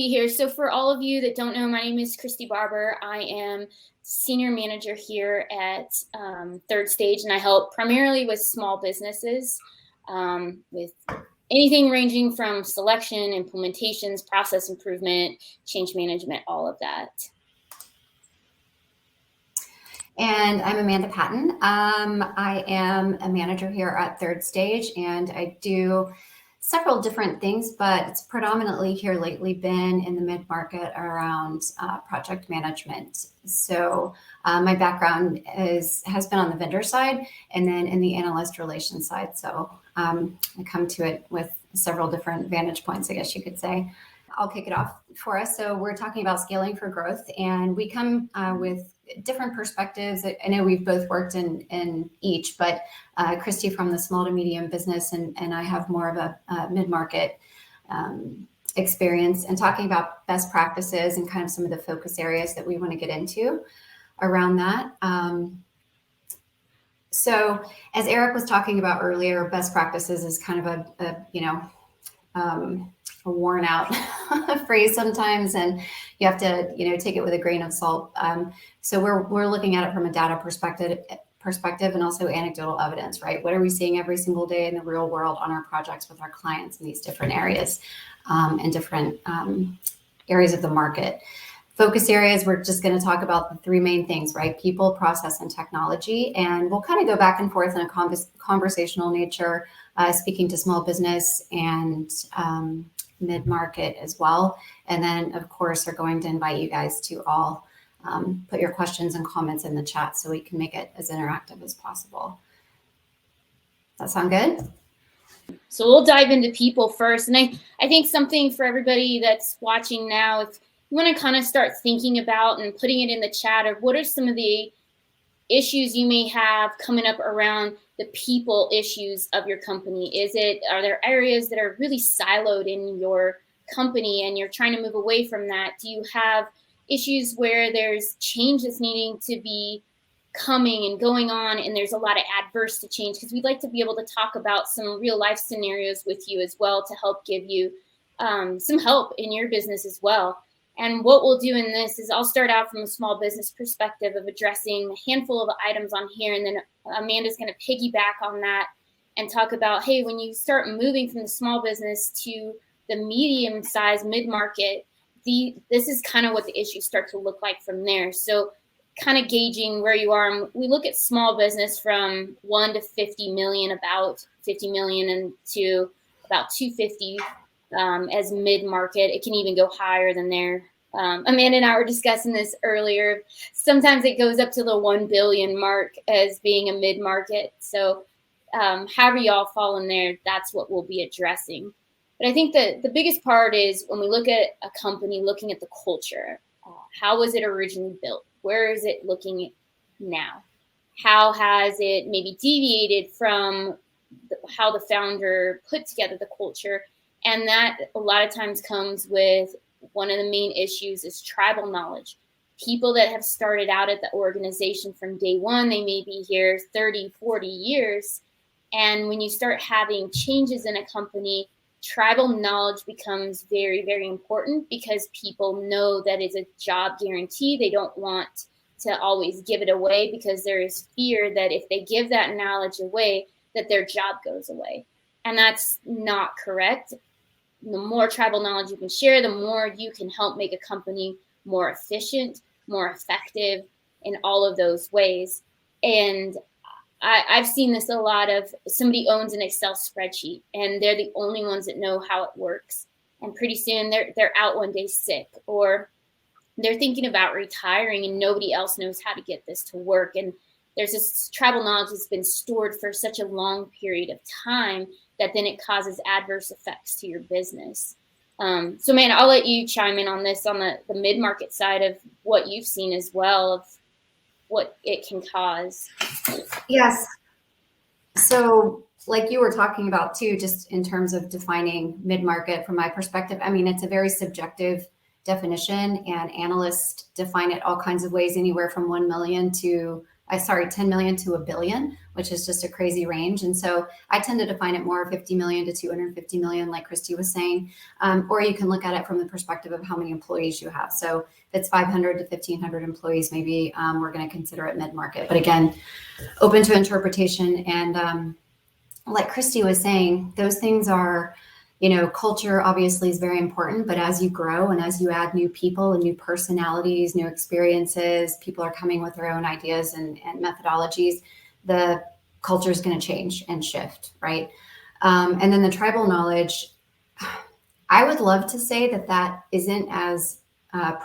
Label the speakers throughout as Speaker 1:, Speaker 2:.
Speaker 1: be here. So for all of you that don't know, my name is Kristy Barber. I am senior manager here at Third Stage, and I help primarily with small businesses with anything ranging from selection, implementations, process improvement, change management, all of that.
Speaker 2: And I'm Amanda Patton. I am a manager here at Third Stage, and I do several different things, but it's predominantly here lately been in the mid-market around project management. So my background has been on the vendor side and then in the analyst relations side. So I come to it with several different vantage points, I guess you could say. I'll kick it off for us. So we're talking about scaling for growth, and we come with different perspectives. I know we've both worked in each, but Kristy from the small to medium business, and I have more of a mid-market experience, and talking about best practices and kind of some of the focus areas that we want to get into around that. So as Eric was talking about earlier, best practices is kind of a worn out phrase sometimes, and you have to take it with a grain of salt. So we're looking at it from a data perspective and also anecdotal evidence, right? What are we seeing every single day in the real world on our projects with our clients in these different areas and different areas of the market? Focus areas, we're just going to talk about the three main things, right? People, process, and technology. And we'll kind of go back and forth in a conversational nature, speaking to small business and mid-market as well. And then, of course, we're going to invite you guys to all put your questions and comments in the chat so we can make it as interactive as possible. Does that sound good?
Speaker 1: So we'll dive into people first. And I think something for everybody that's watching now, if you want to kind of start thinking about and putting it in the chat of what are some of the issues you may have coming up around the people issues of your company. Are there areas that are really siloed in your company and you're trying to move away from that? Do you have issues where there's change that's needing to be coming and going on and there's a lot of adverse to change? Because we'd like to be able to talk about some real life scenarios with you as well to help give you some help in your business as well. And what we'll do in this is I'll start out from a small business perspective of addressing a handful of items on here. And then Amanda's going to piggyback on that and talk about, hey, when you start moving from the small business to the medium-sized mid-market, this is kind of what the issues start to look like from there. So kind of gauging where you are. We look at small business from 1 to 50 million, about 50 million, and to about 250 as mid-market. It can even go higher than there. Amanda and I were discussing this earlier. Sometimes it goes up to the 1 billion mark as being a mid-market. So however y'all fall in there, that's what we'll be addressing. But I think that the biggest part is when we look at a company, looking at the culture. How was it originally built? Where is it looking now? How has it maybe deviated from how the founder put together the culture? And that a lot of times comes with one of the main issues is tribal knowledge. People that have started out at the organization from day one, they may be here 30, 40 years. And when you start having changes in a company, tribal knowledge becomes very, very important because people know that it's a job guarantee. They don't want to always give it away because there is fear that if they give that knowledge away, that their job goes away. And that's not correct. The more tribal knowledge you can share, the more you can help make a company more efficient, more effective in all of those ways. And I've seen this a lot of somebody owns an Excel spreadsheet and they're the only ones that know how it works. And pretty soon they're out one day sick, or they're thinking about retiring and nobody else knows how to get this to work. And there's this tribal knowledge that's been stored for such a long period of time that then it causes adverse effects to your business. So, man, I'll let you chime in on this on the mid-market side of what you've seen as well of what it can cause.
Speaker 2: Yes. So like you were talking about too, just in terms of defining mid-market from my perspective, I mean, it's a very subjective definition and analysts define it all kinds of ways, anywhere from 1 million to 10 million to $1 billion, which is just a crazy range. And so I tend to define it more 50 million to 250 million, like Kristy was saying. Or you can look at it from the perspective of how many employees you have. So if it's 500 to 1,500 employees, maybe we're going to consider it mid-market. But again, open to interpretation. And like Kristy was saying, those things are, culture obviously is very important, but as you grow and as you add new people and new personalities, new experiences, people are coming with their own ideas and methodologies, the culture is going to change and shift, right? And then the tribal knowledge, I would love to say that isn't as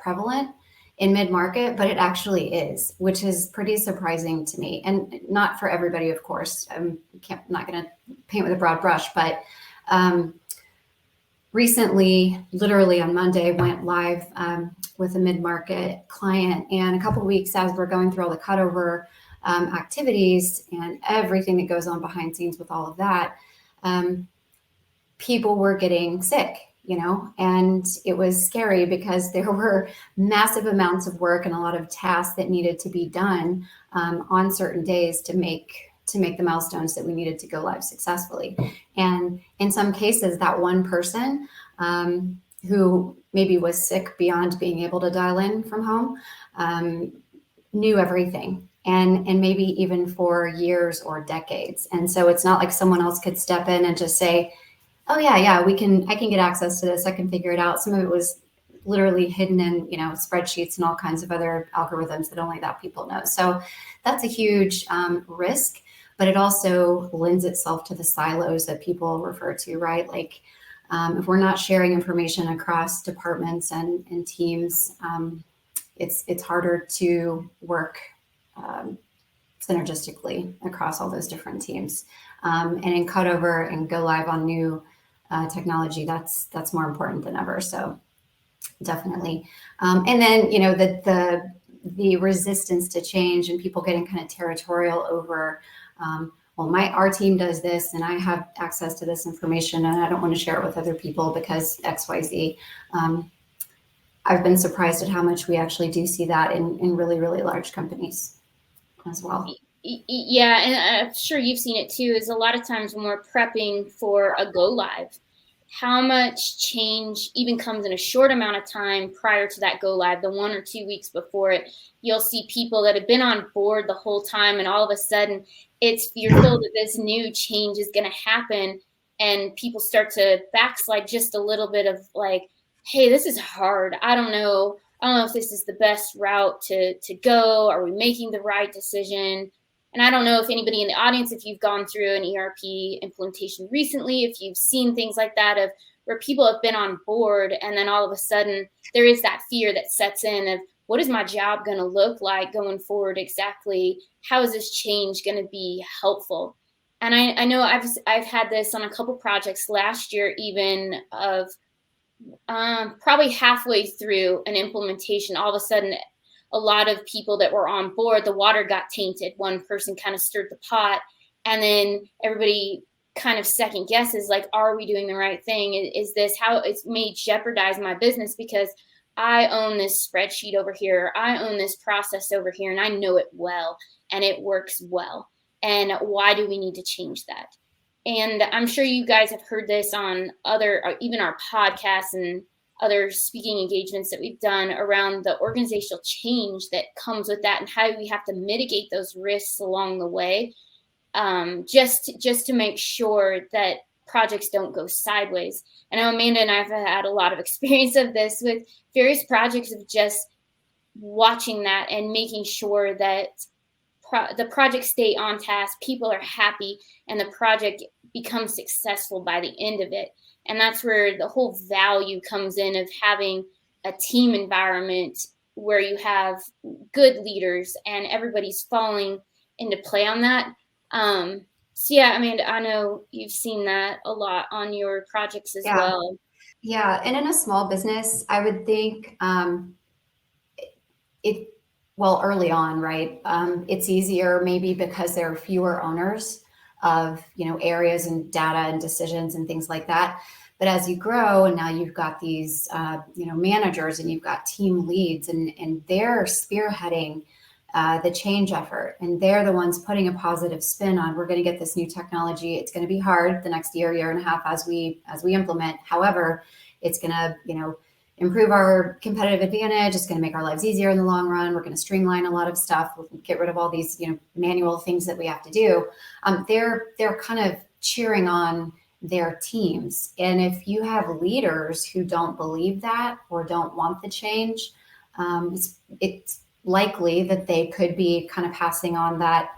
Speaker 2: prevalent in mid-market, but it actually is, which is pretty surprising to me. And not for everybody, of course. I'm not going to paint with a broad brush, but recently, literally on Monday, went live with a mid-market client. And a couple of weeks as we're going through all the cutover activities and everything that goes on behind the scenes with all of that, people were getting sick, and it was scary because there were massive amounts of work and a lot of tasks that needed to be done on certain days to make the milestones that we needed to go live successfully. And in some cases, that one person who maybe was sick beyond being able to dial in from home knew everything, and maybe even for years or decades. And so it's not like someone else could step in and just say, oh yeah, I can get access to this. I can figure it out. Some of it was literally hidden in, spreadsheets and all kinds of other algorithms that only that people know. So that's a huge risk, but it also lends itself to the silos that people refer to, right? Like if we're not sharing information across departments and teams, it's harder to work synergistically across all those different teams. And in cutover and go live on new technology, that's more important than ever. So definitely. And then, the resistance to change and people getting kind of territorial over, our team does this and I have access to this information and I don't want to share it with other people because X, Y, Z. I've been surprised at how much we actually do see that in really, really large companies as well.
Speaker 1: Yeah, and I'm sure you've seen it too, is a lot of times when we're prepping for a go live, how much change even comes in a short amount of time prior to that go live, the 1 or 2 weeks before it. You'll see people that have been on board the whole time, and all of a sudden you're filled that this new change is going to happen, and people start to backslide just a little bit of like, hey, this is hard. I don't know if this is the best route to go. Are we making the right decision? And I don't know if anybody in the audience, if you've gone through an ERP implementation recently, if you've seen things like that of where people have been on board and then all of a sudden there is that fear that sets in of what is my job going to look like going forward exactly? How is this change going to be helpful? And I know I've had this on a couple projects last year, even of probably halfway through an implementation, all of a sudden a lot of people that were on board, the water got tainted. One person kind of stirred the pot, and then everybody kind of second guesses, like, are we doing the right thing? Is this how it's may jeopardize my business because I own this spreadsheet over here, I own this process over here, and I know it well, and it works well. And why do we need to change that? And I'm sure you guys have heard this on even our podcasts and other speaking engagements that we've done around the organizational change that comes with that and how we have to mitigate those risks along the way, just to make sure that projects don't go sideways. And I know Amanda and I have had a lot of experience of this with various projects of just watching that and making sure that the projects stay on task, people are happy, and the project becomes successful by the end of it. And that's where the whole value comes in of having a team environment where you have good leaders and everybody's falling into play on that. So yeah, Amanda, I know you've seen that a lot on your projects as well.
Speaker 2: Yeah, and in a small business, I would think early on, right? It's easier maybe because there are fewer owners of, areas and data and decisions and things like that. But as you grow and now you've got these, managers and you've got team leads and they're spearheading the change effort. And they're the ones putting a positive spin on, we're going to get this new technology. It's going to be hard the next year and a half as we implement. However, it's going to, improve our competitive advantage. It's going to make our lives easier in the long run. We're going to streamline a lot of stuff. We'll get rid of all these, manual things that we have to do. They're kind of cheering on their teams. And if you have leaders who don't believe that or don't want the change, it's likely that they could be kind of passing on that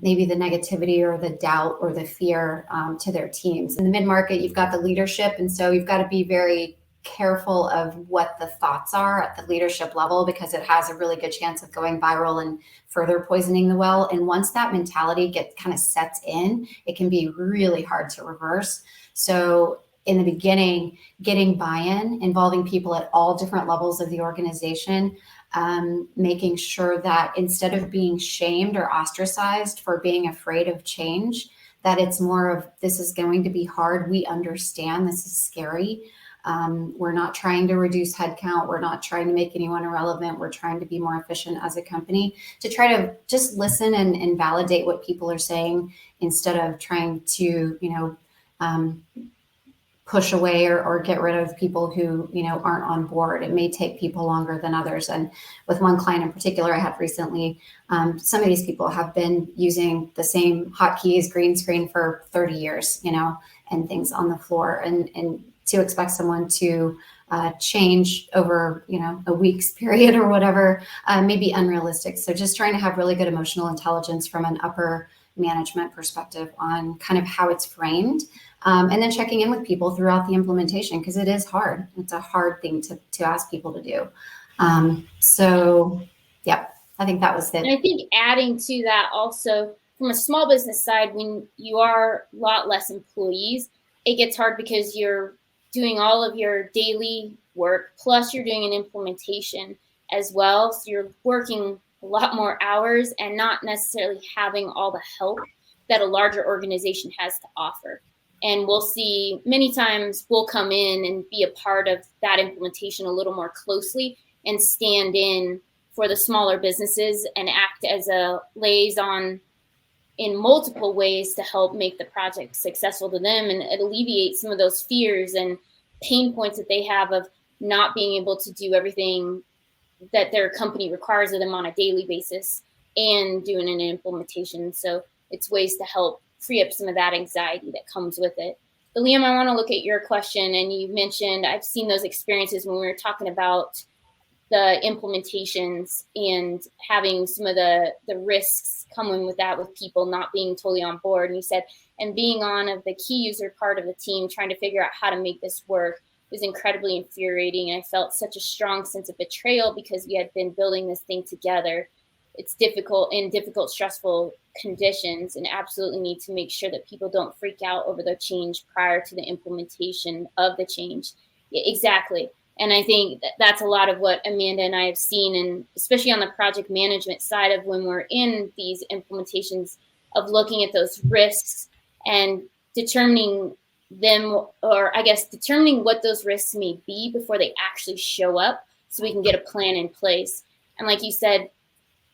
Speaker 2: maybe the negativity or the doubt or the fear to their teams. In the mid-market, you've got the leadership. And so you've got to be very careful of what the thoughts are at the leadership level, because it has a really good chance of going viral and further poisoning the well. And once that mentality kind of sets in, it can be really hard to reverse. So in the beginning, getting buy-in, involving people at all different levels of the organization, making sure that instead of being shamed or ostracized for being afraid of change, that it's more of, this is going to be hard. We understand this is scary. We're not trying to reduce headcount. We're not trying to make anyone irrelevant. We're trying to be more efficient as a company, to try to just listen and validate what people are saying instead of trying to, push away or get rid of people who, aren't on board. It may take people longer than others. And with one client in particular I had recently, some of these people have been using the same hotkeys, green screen for 30 years, and things on the floor. And to expect someone to change over, a week's period or whatever, may be unrealistic. So just trying to have really good emotional intelligence from an upper management perspective on kind of how it's framed. And then checking in with people throughout the implementation, because it is hard. It's a hard thing to ask people to do. So, yeah, I think that was it.
Speaker 1: And I think adding to that also, from a small business side, when you are a lot less employees, it gets hard because you're doing all of your daily work, plus you're doing an implementation as well. So you're working a lot more hours and not necessarily having all the help that a larger organization has to offer. And we'll see many times we'll come in and be a part of that implementation a little more closely and stand in for the smaller businesses and act as a liaison in multiple ways to help make the project successful to them and alleviate some of those fears and pain points that they have of not being able to do everything that their company requires of them on a daily basis and doing an implementation. So it's ways to help free up some of that anxiety that comes with it. But Liam, I want to look at your question, and you mentioned I've seen those experiences when we were talking about the implementations and having some of the risks coming with that, with people not being totally on board. And you said, and being on of the key user part of the team, trying to figure out how to make this work was incredibly infuriating. And I felt such a strong sense of betrayal because we had been building this thing together. It's difficult, stressful conditions, and absolutely need to make sure that people don't freak out over the change prior to the implementation of the change. Exactly. And I think that's a lot of what Amanda and I have seen, and especially on the project management side of when we're in these implementations, of looking at those risks and determining them, or I guess determining what those risks may be before they actually show up, so we can get a plan in place. And like you said,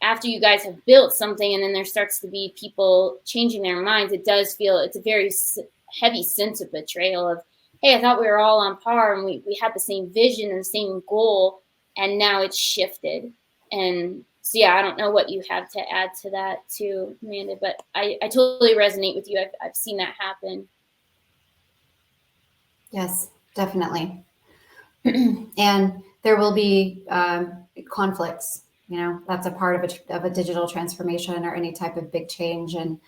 Speaker 1: after you guys have built something and then there starts to be people changing their minds, it does feel, it's a very heavy sense of betrayal of, hey, I thought we were all on par and we had the same vision and the same goal, and now it's shifted. And so, yeah, I don't know what you have to add to that too, Amanda, but I totally resonate with you. I've seen that happen.
Speaker 2: Yes, definitely. And there will be conflicts. That's a part of a digital transformation or any type of big change. And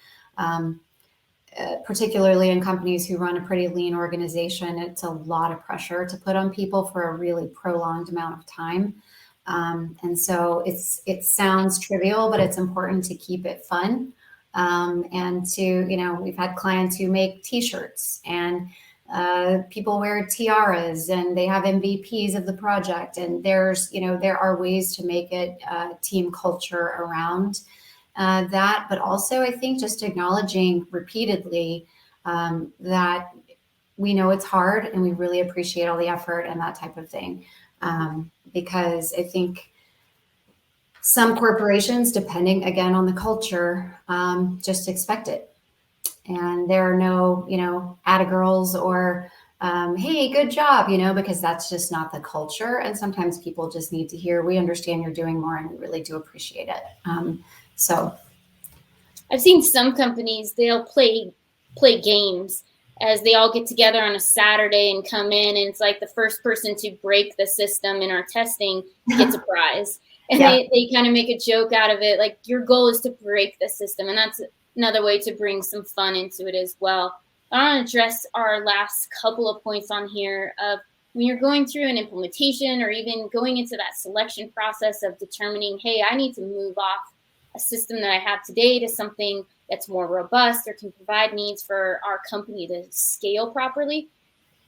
Speaker 2: particularly in companies who run a pretty lean organization, it's a lot of pressure to put on people for a really prolonged amount of time. And so it sounds trivial, but it's important to keep it fun. And to, we've had clients who make t-shirts, and people wear tiaras, and they have MVPs of the project. And there are ways to make it team culture around that, but also I think just acknowledging repeatedly that we know it's hard and we really appreciate all the effort and that type of thing. Because I think Some corporations, depending again on the culture, just expect it. And there are no, atta girls or, hey, good job, because that's just not the culture. And sometimes people just need to hear, we understand you're doing more and we really do appreciate it. So
Speaker 1: I've seen some companies, they'll play games as they all get together on a Saturday and come in, and it's like the first person to break the system in our testing gets a prize. And
Speaker 2: yeah.
Speaker 1: they kind of make a joke out of it, like your goal is to break the system. And that's another way to bring some fun into it as well. I want to address our last couple of points on here of when you're going through an implementation or even going into that selection process of determining, hey, I need to move off a system that I have today to something that's more robust or can provide needs for our company to scale properly.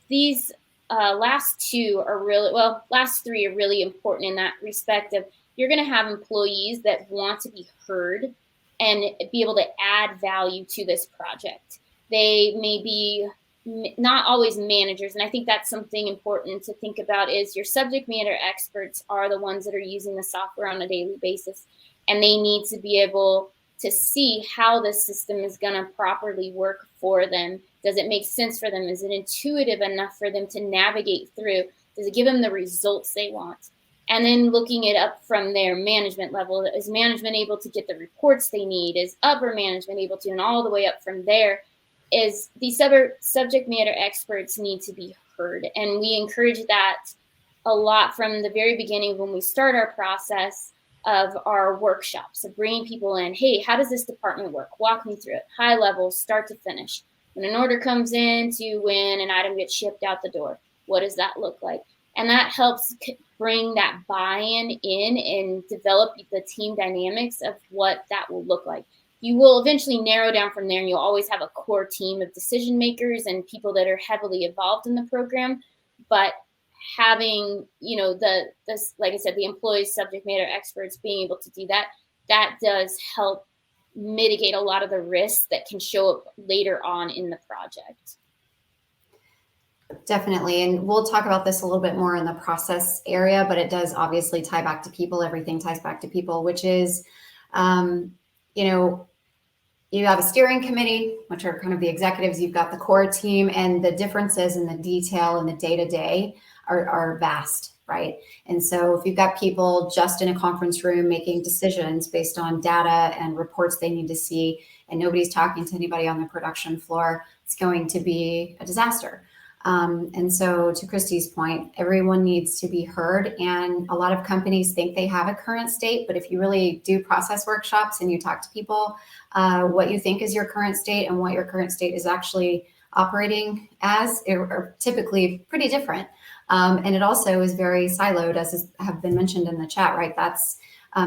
Speaker 1: These last three are really important in that respect of you're going to have employees that want to be heard and be able to add value to this project. They may be not always managers, and I think that's something important to think about is your subject matter experts are the ones that are using the software on a daily basis, and they need to be able to see how the system is going to properly work for them. Does it make sense for them? Is it intuitive enough for them to navigate through? Does it give them the results they want? And then looking it up from their management level. Is management able to get the reports they need? Is upper management able to? And all the way up from there is these subject matter experts need to be heard. And we encourage that a lot from the very beginning when we start our process of our workshops, of bringing people in. Hey, how does this department work? Walk me through it. High level, start to finish. When an order comes in to when an item gets shipped out the door, what does that look like? And that helps bring that buy-in in and develop the team dynamics of what that will look like. You will eventually narrow down from there, and you'll always have a core team of decision makers and people that are heavily involved in the program. But having, like I said, the employees, subject matter experts being able to do that does help mitigate a lot of the risks that can show up later on in the project.
Speaker 2: Definitely. And we'll talk about this a little bit more in the process area, but it does obviously tie back to people. Everything ties back to people, which is, you have a steering committee, which are kind of the executives. You've got the core team, and the differences in the detail and the day-to-day are vast, right? And so if you've got people just in a conference room making decisions based on data and reports they need to see, and nobody's talking to anybody on the production floor, it's going to be a disaster. And so to Kristy's point, everyone needs to be heard. And a lot of companies think they have a current state, but if you really do process workshops and you talk to people, what you think is your current state and what your current state is actually operating as are typically pretty different. And it also is very siloed, as have been mentioned in the chat, right? That's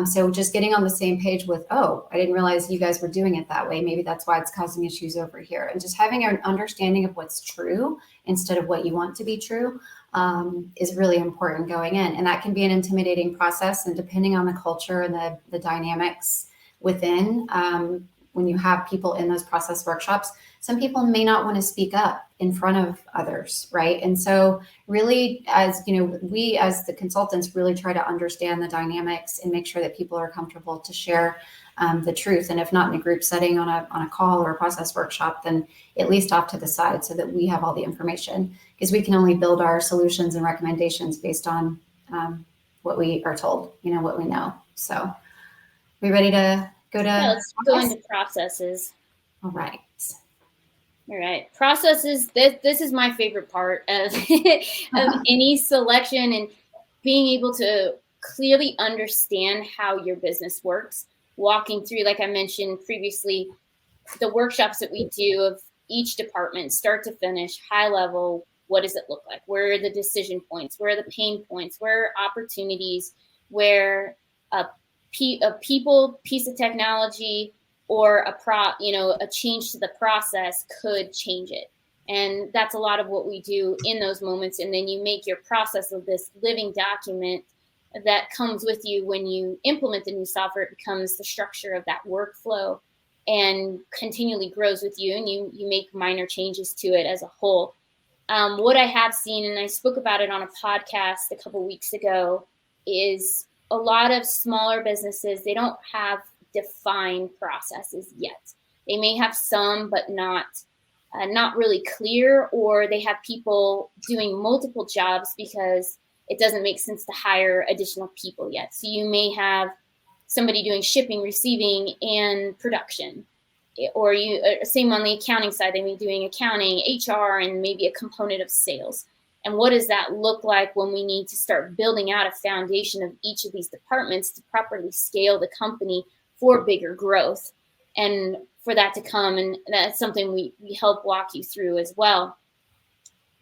Speaker 2: so just getting on the same page with, oh, I didn't realize you guys were doing it that way. Maybe that's why it's causing issues over here. And just having an understanding of what's true instead of what you want to be true is really important going in. And that can be an intimidating process. And depending on the culture and the dynamics within, when you have people in those process workshops, some people may not want to speak up in front of others, right? And so really, as we as the consultants really try to understand the dynamics and make sure that people are comfortable to share the truth. And if not in a group setting on a call or a process workshop, then at least off to the side so that we have all the information, because we can only build our solutions and recommendations based on what we are told, what we know. So we ready to go to?
Speaker 1: Yeah, let's go into processes.
Speaker 2: All right.
Speaker 1: Processes. This is my favorite part of any selection, and being able to clearly understand how your business works. Walking through, like I mentioned previously, the workshops that we do of each department, start to finish, high level. What does it look like? Where are the decision points? Where are the pain points? Where are opportunities? Where a piece of technology or a change to the process could change it. And that's a lot of what we do in those moments. And then you make your process of this living document that comes with you when you implement the new software. It becomes the structure of that workflow and continually grows with you, and you make minor changes to it as a whole. What I have seen, and I spoke about it on a podcast a couple weeks ago, is a lot of smaller businesses, they don't have defined processes yet. They may have some, but not really clear, or they have people doing multiple jobs because it doesn't make sense to hire additional people yet. So you may have somebody doing shipping, receiving, and production, or same on the accounting side, they may be doing accounting, HR, and maybe a component of sales. And what does that look like when we need to start building out a foundation of each of these departments to properly scale the company for bigger growth and for that to come? And that's something we help walk you through as well.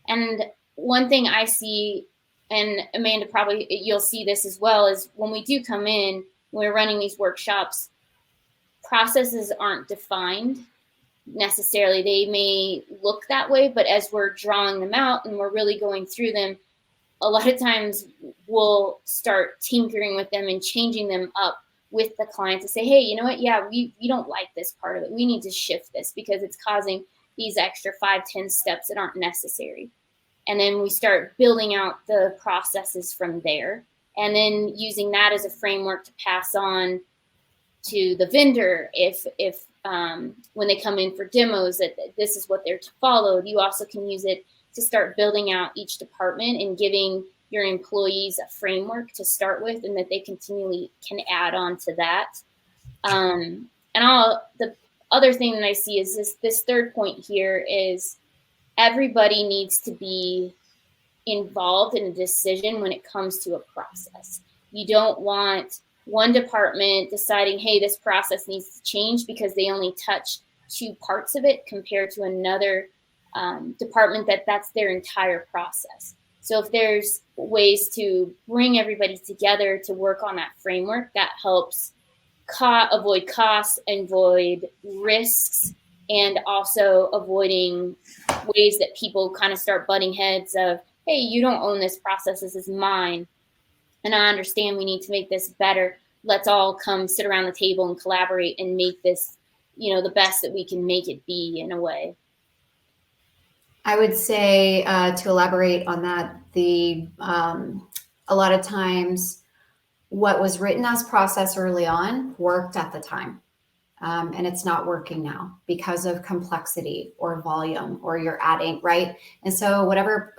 Speaker 1: And one thing I see, and Amanda, probably you'll see this as well, is when we do come in, we're running these workshops, processes aren't defined necessarily. They may look that way, but as we're drawing them out and we're really going through them, a lot of times we'll start tinkering with them and changing them up with the client to say, hey, you know what? Yeah, we don't like this part of it. We need to shift this because it's causing these extra 5-10 steps that aren't necessary. And then we start building out the processes from there, and then using that as a framework to pass on to the vendor if when they come in for demos, that this is what they're to follow. You also can use it to start building out each department and giving your employees a framework to start with, and that they continually can add on to that. And the other thing that I see is this third point here is everybody needs to be involved in a decision when it comes to a process. You don't want one department deciding, hey, this process needs to change because they only touch 2 parts of it compared to another department that's their entire process. So if there's ways to bring everybody together to work on that framework, that helps avoid costs, avoid risks, and also avoiding ways that people kind of start butting heads of, hey, you don't own this process, this is mine. And I understand we need to make this better. Let's all come sit around the table and collaborate and make this, the best that we can make it be in a way.
Speaker 2: I would say to elaborate on that, a lot of times what was written as process early on worked at the time. And it's not working now because of complexity or volume, or you're adding, right? And so whatever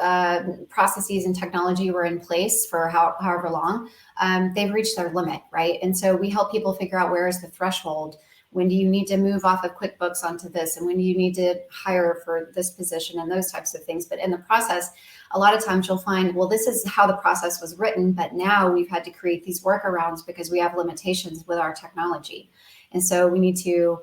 Speaker 2: processes and technology were in place for however long, they've reached their limit, right? And so we help people figure out where is the threshold. When do you need to move off of QuickBooks onto this? And when do you need to hire for this position and those types of things? But in the process, a lot of times you'll find, well, this is how the process was written, but now we've had to create these workarounds because we have limitations with our technology. And so we need to,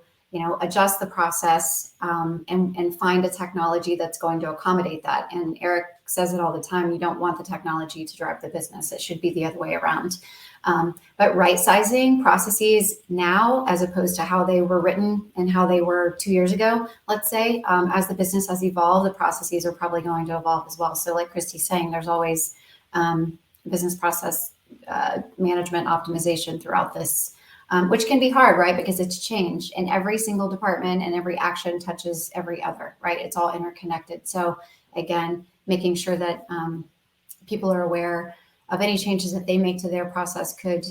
Speaker 2: adjust the process and find a technology that's going to accommodate that. And Eric says it all the time, you don't want the technology to drive the business. It should be the other way around. But right-sizing processes now, as opposed to how they were written and how they were 2 years ago, let's say, as the business has evolved, the processes are probably going to evolve as well. So like Kristy's saying, there's always business process management optimization throughout this, which can be hard, right? Because it's change, and every single department and every action touches every other, right? It's all interconnected. So again, making sure that people are aware of any changes that they make to their process could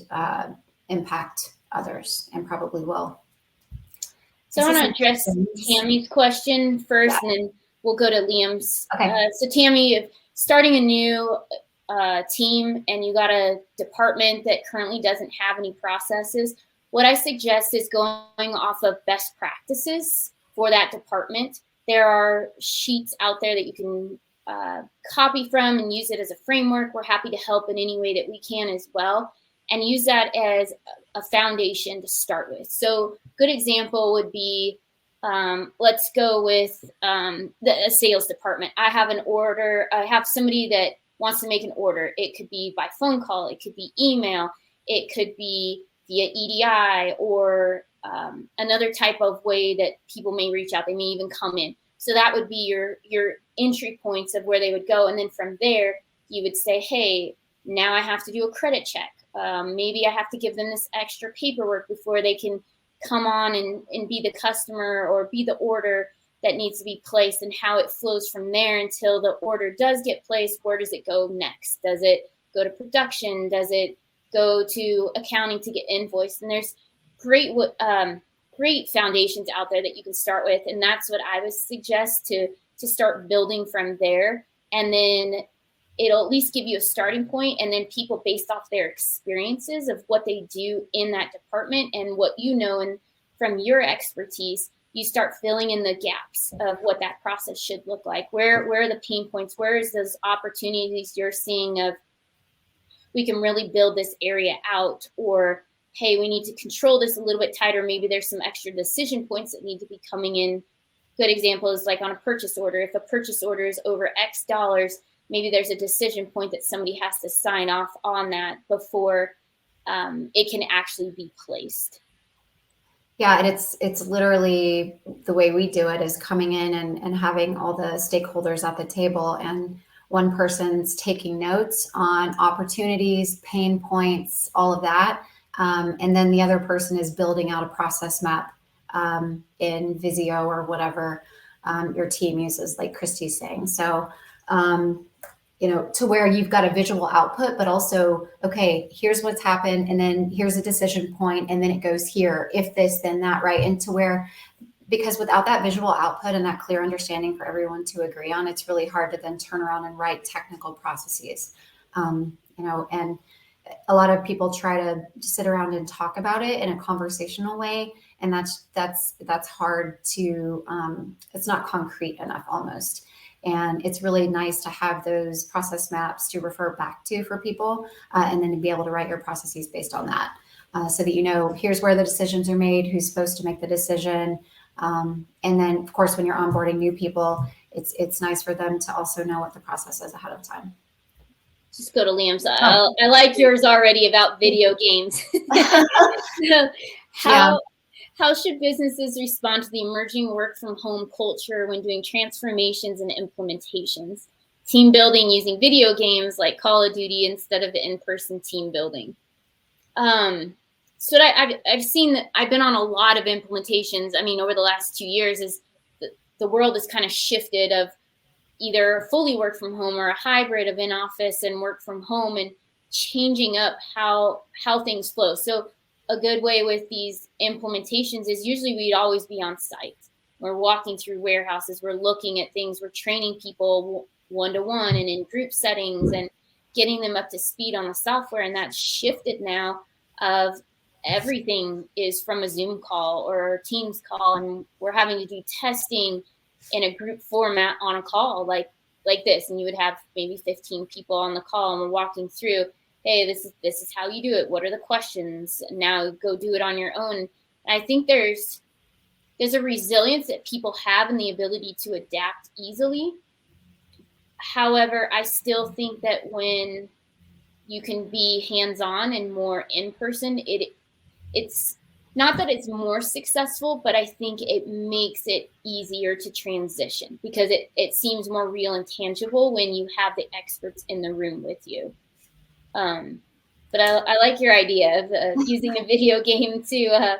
Speaker 2: impact others, and probably will.
Speaker 1: So I want to address Tammy's question first, and then we'll go to Liam's.
Speaker 2: Okay.
Speaker 1: So Tammy, if starting a new team and you got a department that currently doesn't have any processes, what I suggest is going off of best practices for that department. There are sheets out there that you can copy from and use it as a framework. We're happy to help in any way that we can as well, and use that as a foundation to start with. So good example would be, let's go with the sales department. I have an order. I have somebody that wants to make an order. It could be by phone call. It could be email. It could be via EDI, or another type of way that people may reach out. They may even come in. So that would be your entry points of where they would go. And then from there, you would say, hey, now I have to do a credit check. Maybe I have to give them this extra paperwork before they can come on and be the customer or be the order that needs to be placed, and how it flows from there until the order does get placed. Where does it go next? Does it go to production? Does it go to accounting to get invoiced. And there's great foundations out there that you can start with. And that's what I would suggest, to start building from there. And then it'll at least give you a starting point, and then people, based off their experiences of what they do in that department and what you know, and from your expertise, you start filling in the gaps of what that process should look like. Where are the pain points? Where is those opportunities you're seeing of, we can really build this area out, or hey, we need to control this a little bit tighter. Maybe there's some extra decision points that need to be coming in. Good example is like on a purchase order. If a purchase order is over X dollars, maybe there's a decision point that somebody has to sign off on that before it can actually be placed.
Speaker 2: Yeah, and it's literally the way we do it is coming in and having all the stakeholders at the table, and one person's taking notes on opportunities, pain points, all of that. And then the other person is building out a process map in Visio or whatever your team uses, like Kristy's saying. So, to where you've got a visual output, but also, okay, here's what's happened, and then here's a decision point, and then it goes here, if this, then that, right? And to where, because without that visual output and that clear understanding for everyone to agree on, it's really hard to then turn around and write technical processes. And a lot of people try to sit around and talk about it in a conversational way, and that's hard to, it's not concrete enough almost. And it's really nice to have those process maps to refer back to for people, and then to be able to write your processes based on that, so that here's where the decisions are made, who's supposed to make the decision. And then, of course, when you're onboarding new people, it's nice for them to also know what the process is ahead of time.
Speaker 1: Just go to Liam's. I like yours already about video games. How should businesses respond to the emerging work from home culture when doing transformations and implementations? Team building using video games like Call of Duty instead of in-person team building. So I've seen that. I've been on a lot of implementations. I mean, over the last 2 years, is the world has kind of shifted of either fully work from home or a hybrid of in office and work from home, and changing up how things flow. So a good way with these implementations is usually we'd always be on site. We're walking through warehouses, we're looking at things, we're training people one-to-one and in group settings and getting them up to speed on the software. And that's shifted now of everything is from a Zoom call or a Teams call, and we're having to do testing in a group format on a call like this. And you would have maybe 15 people on the call, and we're walking through, hey, this is how you do it. What are the questions? Now go do it on your own. And I think there's a resilience that people have and the ability to adapt easily. However, I still think that when you can be hands-on and more in-person, it's not that it's more successful, but I think it makes it easier to transition because it seems more real and tangible when you have the experts in the room with you. But I like your idea of using a video game to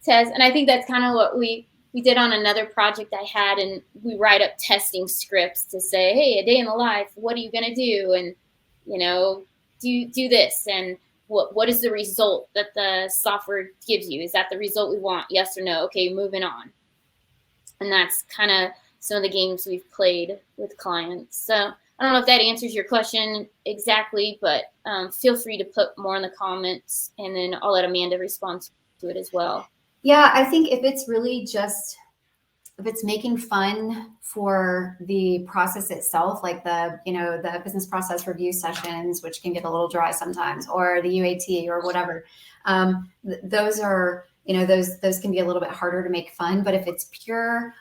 Speaker 1: test. And I think that's kind of what we did on another project I had. And we write up testing scripts to say, hey, a day in the life, what are you going to do? And, do this. And what is the result that the software gives you? Is that the result we want? Yes or no? Okay, moving on. And that's kind of some of the games we've played with clients. So I don't know if that answers your question exactly, but feel free to put more in the comments, and then I'll let Amanda respond to it as well.
Speaker 2: Yeah, I think if it's really just, if it's making fun for the process itself, like the business process review sessions, which can get a little dry sometimes, or the UAT or whatever, those are, those can be a little bit harder to make fun. But if it's pure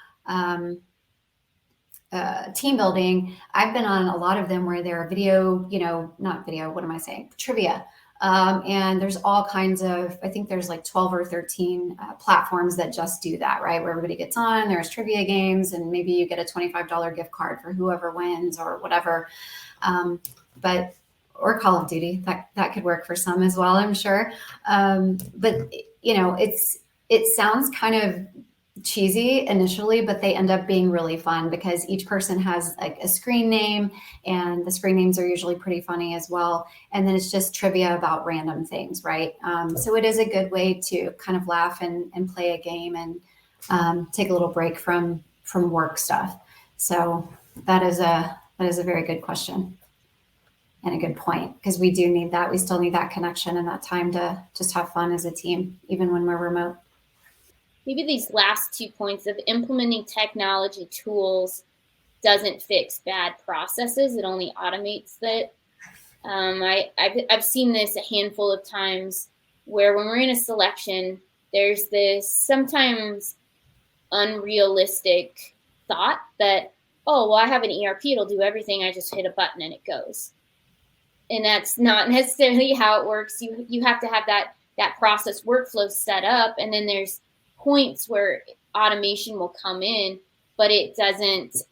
Speaker 2: team building, I've been on a lot of them where they're video, not video, what am I saying? Trivia. And there's all kinds of, I think there's like 12 or 13 platforms that just do that, right? Where everybody gets on, there's trivia games, and maybe you get a $25 gift card for whoever wins or whatever. Or Call of Duty, that could work for some as well, I'm sure. But it sounds kind of cheesy initially, but they end up being really fun because each person has like a screen name, and the screen names are usually pretty funny as well. And then it's just trivia about random things, right? So it is a good way to kind of laugh and play a game and take a little break from work stuff. So that is a very good question and a good point, because we do need that. We still need that connection and that time to just have fun as a team, even when we're remote.
Speaker 1: Maybe these last 2 points of implementing technology tools doesn't fix bad processes. It only automates that. I've seen this a handful of times where when we're in a selection, there's this sometimes unrealistic thought that, oh, well, I have an ERP, it'll do everything. I just hit a button and it goes. And that's not necessarily how it works. You have to have that process workflow set up, and then there's points where automation will come in, but it doesn't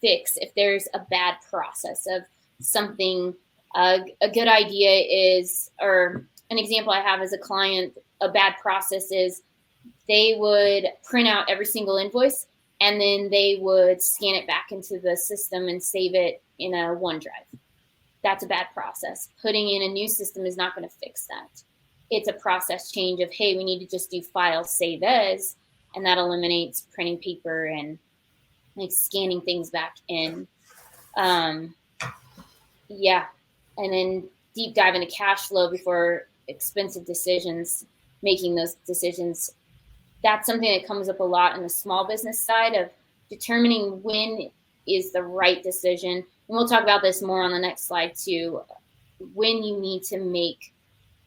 Speaker 1: fix if there's a bad process of something. A good idea is, or an example I have as a client, a bad process is they would print out every single invoice and then they would scan it back into the system and save it in a OneDrive. That's a bad process. Putting in a new system is not going to fix that. It's a process change of, hey, we need to just do file save as, and that eliminates printing paper and like scanning things back in. Yeah. And then deep dive into cash flow before expensive decisions, making those decisions. That's something that comes up a lot in the small business side of determining when is the right decision. And we'll talk about this more on the next slide too, when you need to make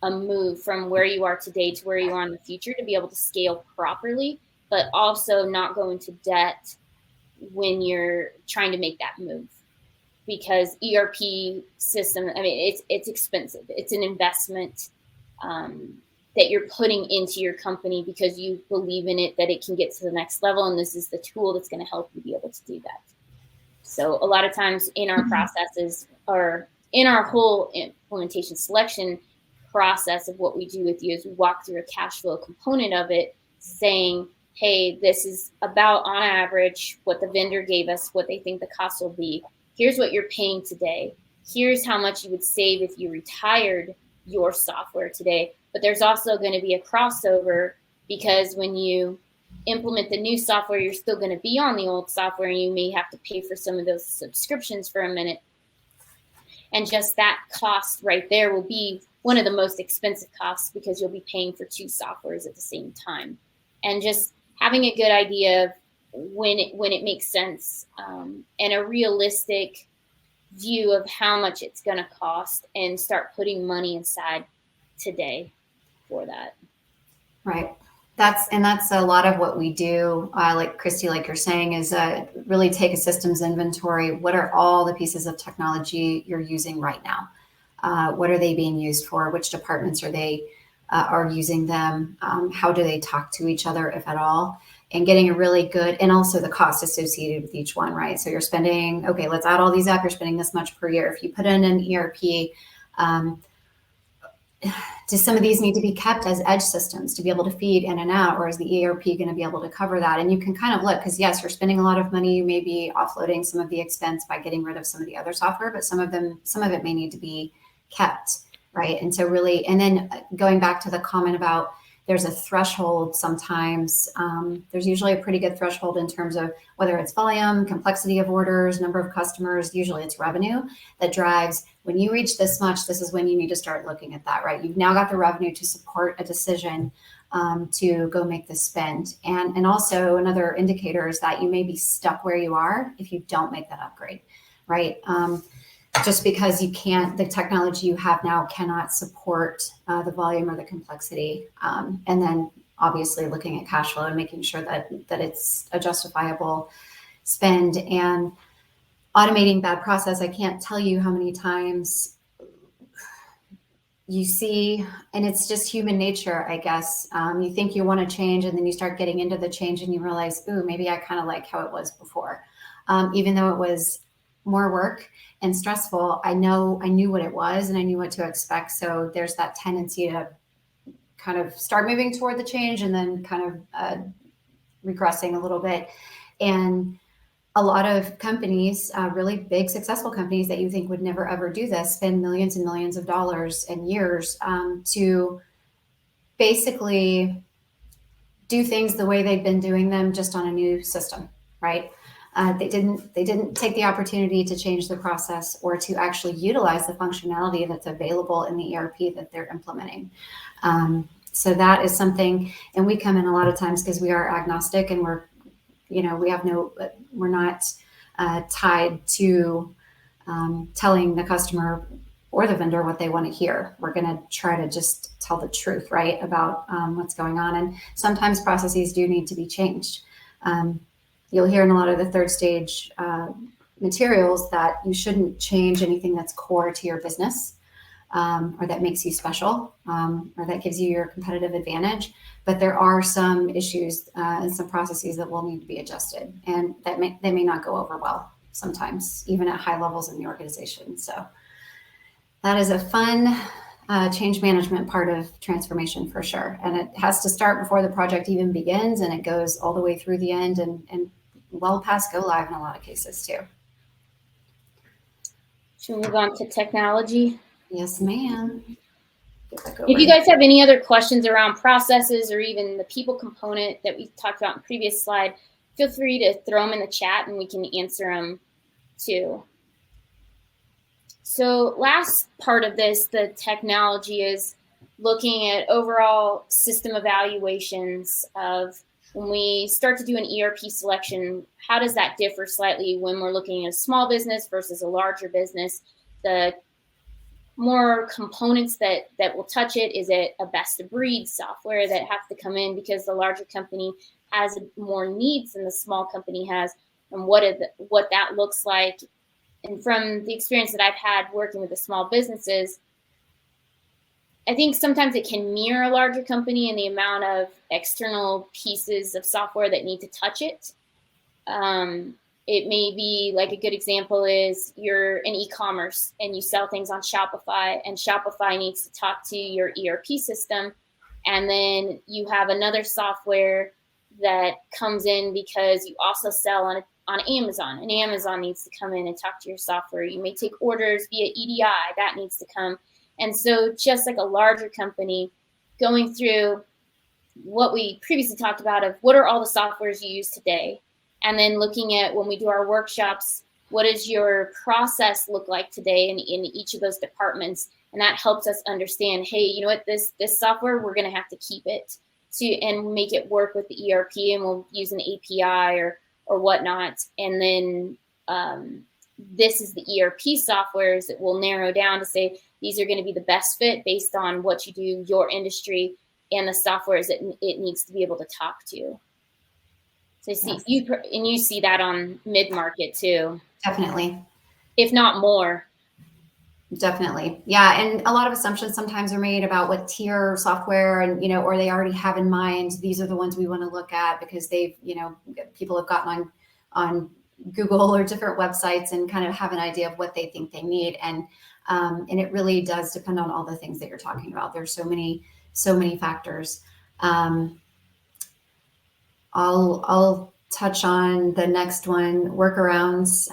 Speaker 1: a move from where you are today to where you are in the future to be able to scale properly, but also not go into debt when you're trying to make that move. Because ERP system, I mean, it's expensive. It's an investment that you're putting into your company because you believe in it, that it can get to the next level. And this is the tool that's going to help you be able to do that. So a lot of times in our processes, or in our whole implementation selection process of what we do with you, is we walk through a cash flow component of it, saying, hey, this is about on average what the vendor gave us, what they think the cost will be. Here's what you're paying today. Here's how much you would save if you retired your software today. But there's also going to be a crossover, because when you implement the new software, you're still going to be on the old software, and you may have to pay for some of those subscriptions for a minute. And just that cost right there will be one of the most expensive costs, because you'll be paying for two softwares at the same time. And just having a good idea of when it makes sense, and a realistic view of how much it's going to cost, and start putting money aside today for that.
Speaker 2: Right. That's a lot of what we do. Like Kristy, like you're saying, is really take a systems inventory. What are all the pieces of technology you're using right now? What are they being used for? Which departments are they are using them? How do they talk to each other, if at all? And getting a really good, and also the cost associated with each one, right? So you're spending, okay, let's add all these up. You're spending this much per year. If you put in an ERP, do some of these need to be kept as edge systems to be able to feed in and out, or is the ERP going to be able to cover that? And you can kind of look, because yes, you're spending a lot of money. You may be offloading some of the expense by getting rid of some of the other software, but some of it may need to be kept, right? And so really, and then going back to the comment about there's a threshold sometimes. There's usually a pretty good threshold in terms of whether it's volume, complexity of orders, number of customers. Usually it's revenue that drives, when you reach this much, this is when you need to start looking at that, right? You've now got the revenue to support a decision to go make the spend. And also another indicator is that you may be stuck where you are if you don't make that upgrade, right? Just because you can't, the technology you have now cannot support the volume or the complexity. And then obviously looking at cash flow and making sure that it's a justifiable spend, and automating that process. I can't tell you how many times you see, and it's just human nature, I guess. You think you want to change, and then you start getting into the change and you realize, ooh, maybe I kind of like how it was before. Even though it was more work and stressful, I knew what it was and I knew what to expect. So there's that tendency to kind of start moving toward the change and then kind of regressing a little bit. And a lot of companies, really big, successful companies that you think would never ever do this, spend millions and millions of dollars and years to basically do things the way they've been doing them, just on a new system, right? They didn't take the opportunity to change the process or to actually utilize the functionality that's available in the ERP that they're implementing. So that is something, and we come in a lot of times because we are agnostic and we're not tied to telling the customer or the vendor what they want to hear. We're going to try to just tell the truth, right, about what's going on. And sometimes processes do need to be changed. You'll hear in a lot of the third stage materials that you shouldn't change anything that's core to your business or that makes you special or that gives you your competitive advantage. But there are some issues and some processes that will need to be adjusted, and they may not go over well sometimes, even at high levels in the organization. So that is a fun change management part of transformation for sure. And it has to start before the project even begins, and it goes all the way through the end and well past go live in a lot of cases too.
Speaker 1: Should we move on to technology?
Speaker 2: Yes, ma'am.
Speaker 1: If you guys have any other questions around processes or even the people component that we talked about in the previous slide, feel free to throw them in the chat and we can answer them too. So last part of this, the technology, is looking at overall system evaluations of when we start to do an ERP selection, how does that differ slightly when we're looking at a small business versus a larger business? The more components that will touch it. Is it a best of breed software that have to come in because the larger company has more needs than the small company has, and what that looks like? And from the experience that I've had working with the small businesses, I think sometimes it can mirror a larger company in the amount of external pieces of software that need to touch it. It may be, like, a good example is you're in e-commerce and you sell things on Shopify, and Shopify needs to talk to your ERP system. And then you have another software that comes in because you also sell on Amazon, and Amazon needs to come in and talk to your software. You may take orders via EDI, that needs to come. And so just like a larger company, going through what we previously talked about of what are all the softwares you use today, and then looking at, when we do our workshops, what does your process look like today in each of those departments? And that helps us understand, hey, you know what, this software, we're going to have to keep it and make it work with the ERP, and we'll use an API or whatnot. And then this is the ERP softwares that will narrow down to say, these are going to be the best fit based on what you do, your industry, and the softwares that it needs to be able to talk to. So you see that on mid-market too.
Speaker 2: Definitely.
Speaker 1: If not more.
Speaker 2: Definitely. Yeah. And a lot of assumptions sometimes are made about what tier software and, or they already have in mind, these are the ones we want to look at because they've, people have gotten on Google or different websites and kind of have an idea of what they think they need. And it really does depend on all the things that you're talking about. There's so many factors. I'll touch on the next one, workarounds,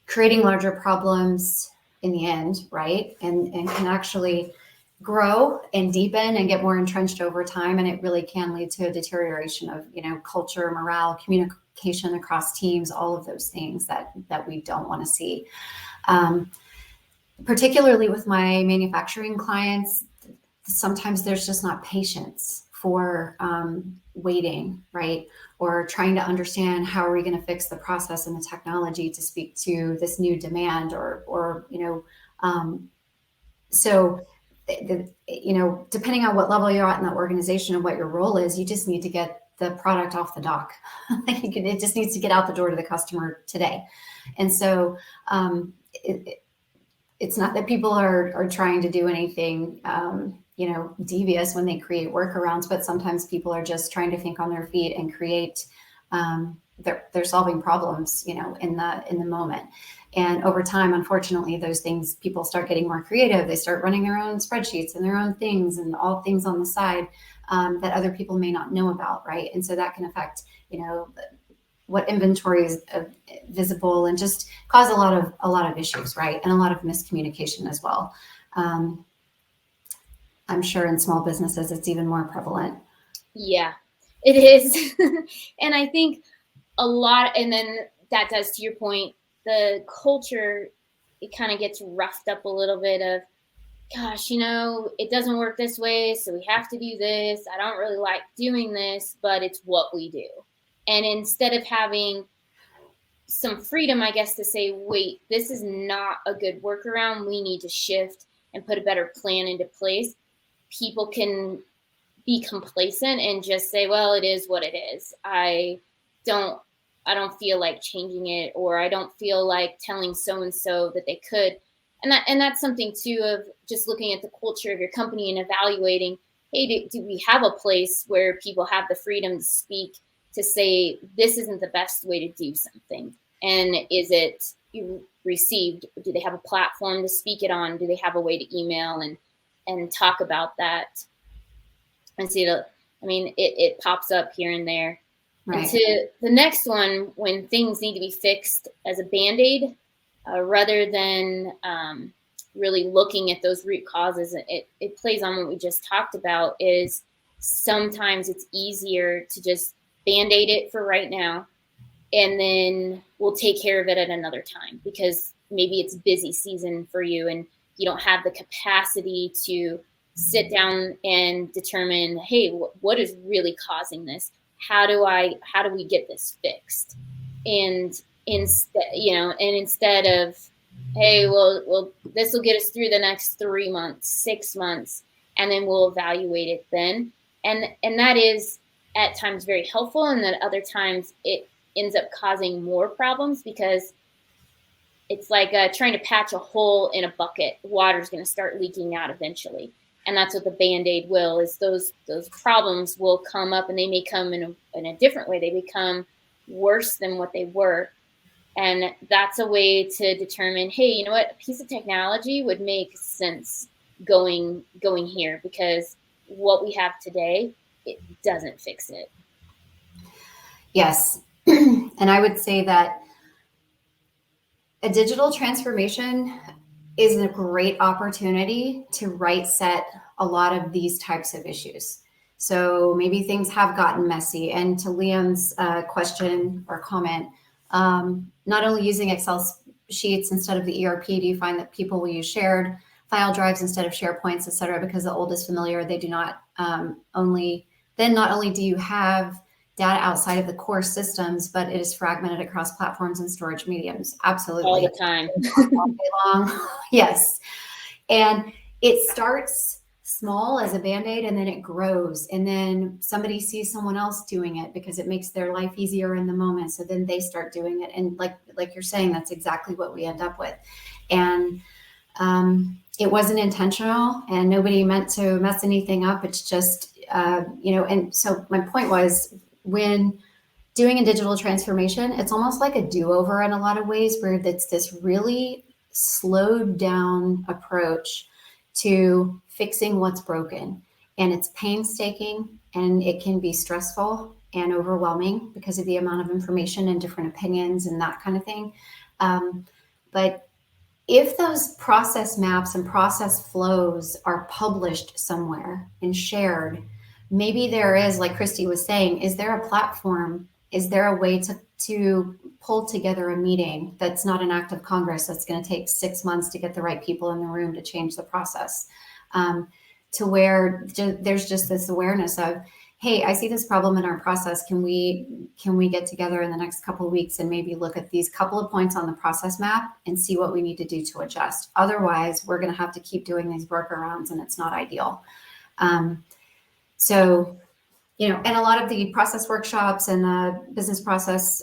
Speaker 2: creating larger problems in the end, right? And can actually grow and deepen and get more entrenched over time. And it really can lead to a deterioration of, culture, morale, communication across teams, all of those things that we don't want to see. Particularly with my manufacturing clients, sometimes there's just not patience for waiting, right? Or trying to understand how are we going to fix the process and the technology to speak to this new demand so depending on what level you're at in that organization and what your role is, you just need to get the product off the dock. It just needs to get out the door to the customer today. And so it's not that people are trying to do anything devious when they create workarounds, but sometimes people are just trying to think on their feet and create they're solving problems, you know, in the moment. And over time, unfortunately, those things, people start getting more creative. They start running their own spreadsheets and their own things and all things on the side that other people may not know about, right? And so that can affect, you know, what inventory is visible, and just cause a lot of issues, right? And a lot of miscommunication as well. I'm sure in small businesses it's even more prevalent.
Speaker 1: Yeah, it is. And I think a lot, and then that does, to your point, the culture, it kind of gets roughed up a little bit of, gosh, you know, it doesn't work this way, so we have to do this. I don't really like doing this, but it's what we do. And instead of having some freedom, I guess, to say, wait, this is not a good workaround, we need to shift and put a better plan into place, people can be complacent and just say, well, it is what it is. I don't feel like changing it, or I don't feel like telling so-and-so that they could. And that's something too, of just looking at the culture of your company and evaluating, hey, do we have a place where people have the freedom to speak, to say, this isn't the best way to do something? And is it received? Do they have a platform to speak it on? Do they have a way to email and talk about that? And see, it pops up here and there. Right. And to the next one, when things need to be fixed as a Band-Aid, rather than really looking at those root causes, it plays on what we just talked about, is sometimes it's easier to just Band-Aid it for right now, and then we'll take care of it at another time, because maybe it's busy season for you and you don't have the capacity to sit down and determine, hey, what is really causing this? How do we get this fixed? And instead of, hey, well, this will get us through the next 3 months, 6 months, and then we'll evaluate it then. And that is at times very helpful, and then other times it ends up causing more problems, because it's like trying to patch a hole in a bucket. Water's going to start leaking out eventually. And that's what the Band-Aid will, is those problems will come up, and they may come in a different way. They become worse than what they were. And that's a way to determine, hey, you know what, a piece of technology would make sense going here, because what we have today, it doesn't fix it.
Speaker 2: Yes. And I would say that a digital transformation is a great opportunity to right set a lot of these types of issues. So maybe things have gotten messy. And to Liam's question or comment, not only using Excel sheets instead of the ERP, do you find that people will use shared file drives instead of SharePoints, et cetera, because the old is familiar. They do not not only do you have data outside of the core systems, but it is fragmented across platforms and storage mediums. Absolutely.
Speaker 1: All the time.
Speaker 2: All day long. Yes. And it starts small as a Band-Aid, and then it grows. And then somebody sees someone else doing it because it makes their life easier in the moment. So then they start doing it. And like you're saying, that's exactly what we end up with. And it wasn't intentional, and nobody meant to mess anything up. It's just, and so my point was, when doing a digital transformation, it's almost like a do-over in a lot of ways, where it's this really slowed down approach to fixing what's broken. And it's painstaking, and it can be stressful and overwhelming because of the amount of information and different opinions and that kind of thing. But if those process maps and process flows are published somewhere and shared, maybe there is, like Kristy was saying, is there a platform? Is there a way to pull together a meeting that's not an act of Congress that's going to take 6 months to get the right people in the room to change the process, to where there's just this awareness of, hey, I see this problem in our process. Can we get together in the next couple of weeks and maybe look at these couple of points on the process map and see what we need to do to adjust? Otherwise, we're going to have to keep doing these workarounds, and it's not ideal. So, and a lot of the process workshops and the business process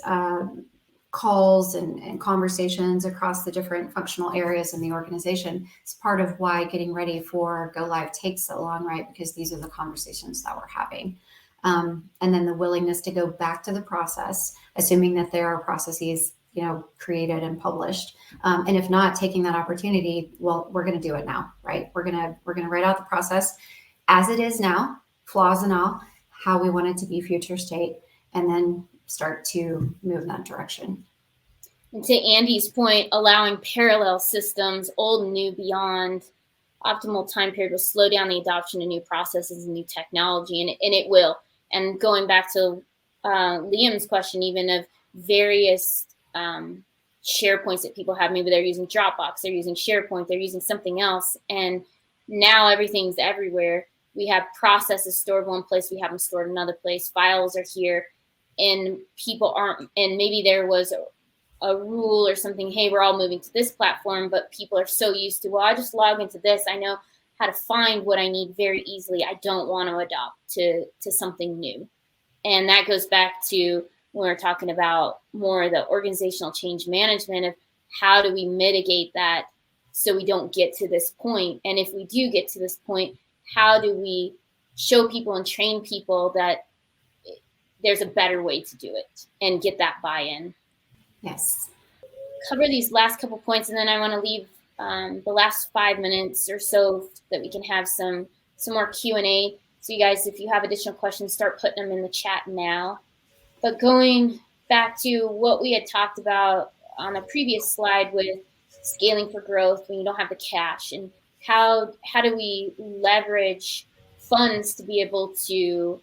Speaker 2: calls and conversations across the different functional areas in the organization is part of why getting ready for go live takes so long, right? Because these are the conversations that we're having. And then the willingness to go back to the process, assuming that there are processes, created and published. And if not, taking that opportunity, well, we're going to do it now, right? We're going to write out the process as it is now, flaws and all, how we want it to be future state, and then start to move in that direction.
Speaker 1: And to Andy's point, allowing parallel systems, old and new, beyond optimal time period will slow down the adoption of new processes and new technology, and it will. And going back to Liam's question, even of various SharePoints that people have, maybe they're using Dropbox, they're using SharePoint, they're using something else, and now everything's everywhere. We have processes stored one place, we have them stored another place, files are here, and people aren't, and maybe there was a rule or something, hey, we're all moving to this platform, but people are so used to, well, I just log into this, I know how to find what I need very easily, I don't want to adopt to something new. And that goes back to when we're talking about more of the organizational change management of how do we mitigate that so we don't get to this point. And if we do get to this point, how do we show people and train people that there's a better way to do it and get that buy-in?
Speaker 2: Yes.
Speaker 1: Cover these last couple points, and then I want to leave the last 5 minutes or so that we can have some more Q&A. So you guys, if you have additional questions, start putting them in the chat now. But going back to what we had talked about on a previous slide with scaling for growth when you don't have the cash, and how do we leverage funds to be able to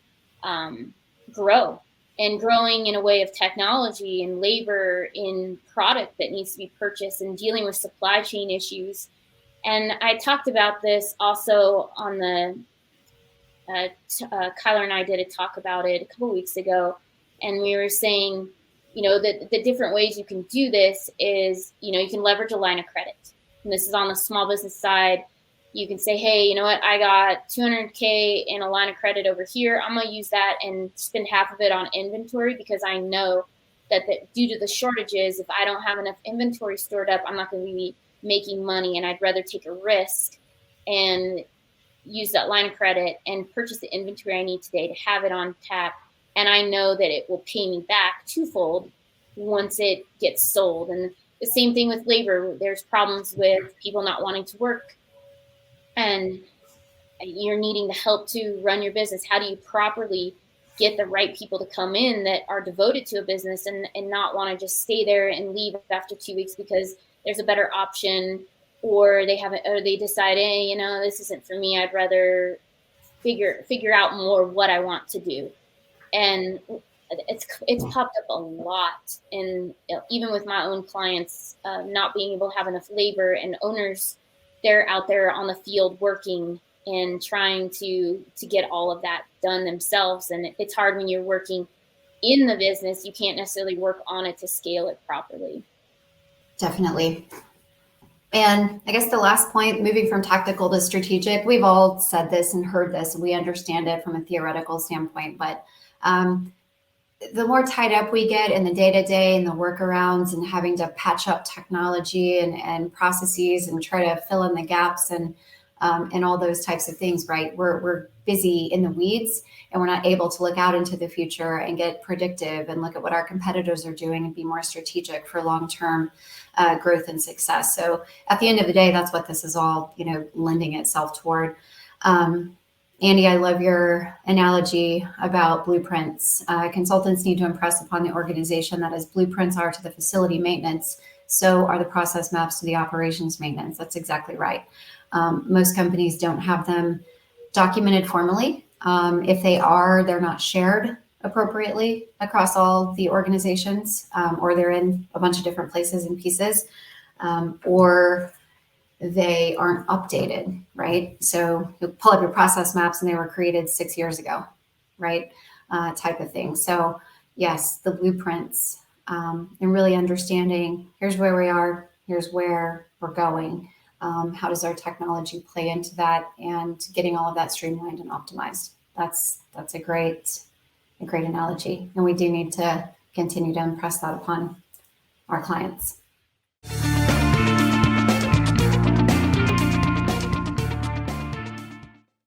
Speaker 1: grow, and growing in a way of technology and labor in product that needs to be purchased and dealing with supply chain issues. And I talked about this also on the, Kyler and I did a talk about it a couple of weeks ago. And we were saying, that the different ways you can do this is, you can leverage a line of credit. And this is on the small business side. You can say, hey, you know what? I got $200K in a line of credit over here. I'm going to use that and spend half of it on inventory, because I know that due to the shortages, if I don't have enough inventory stored up, I'm not going to be making money. And I'd rather take a risk and use that line of credit and purchase the inventory I need today to have it on tap. And I know that it will pay me back twofold once it gets sold. And the same thing with labor. There's problems with people not wanting to work, and you're needing the help to run your business. How do you properly get the right people to come in that are devoted to a business and not want to just stay there and leave after 2 weeks because there's a better option, or they decide, hey, this isn't for me. I'd rather figure out more what I want to do. And it's popped up a lot. And even with my own clients, not being able to have enough labor, and owners, they're out there on the field working and trying to get all of that done themselves. And it's hard when you're working in the business. You can't necessarily work on it to scale it properly.
Speaker 2: Definitely. And I guess the last point, moving from tactical to strategic, we've all said this and heard this, and we understand it from a theoretical standpoint, but the more tied up we get in the day-to-day and the workarounds and having to patch up technology and processes and try to fill in the gaps and all those types of things, right? We're busy in the weeds, and we're not able to look out into the future and get predictive and look at what our competitors are doing and be more strategic for long-term growth and success. So at the end of the day, that's what this is all, lending itself toward. Andy, I love your analogy about blueprints. Consultants need to impress upon the organization that as blueprints are to the facility maintenance, so are the process maps to the operations maintenance. That's exactly right. Most companies don't have them documented formally. If they are, they're not shared appropriately across all the organizations, or they're in a bunch of different places and pieces, or they aren't updated, right? So you pull up your process maps and they were created 6 years ago, right? Type of thing. So yes, the blueprints, and really understanding, here's where we are, here's where we're going. How does our technology play into that, and getting all of that streamlined and optimized? That's a great analogy. And we do need to continue to impress that upon our clients.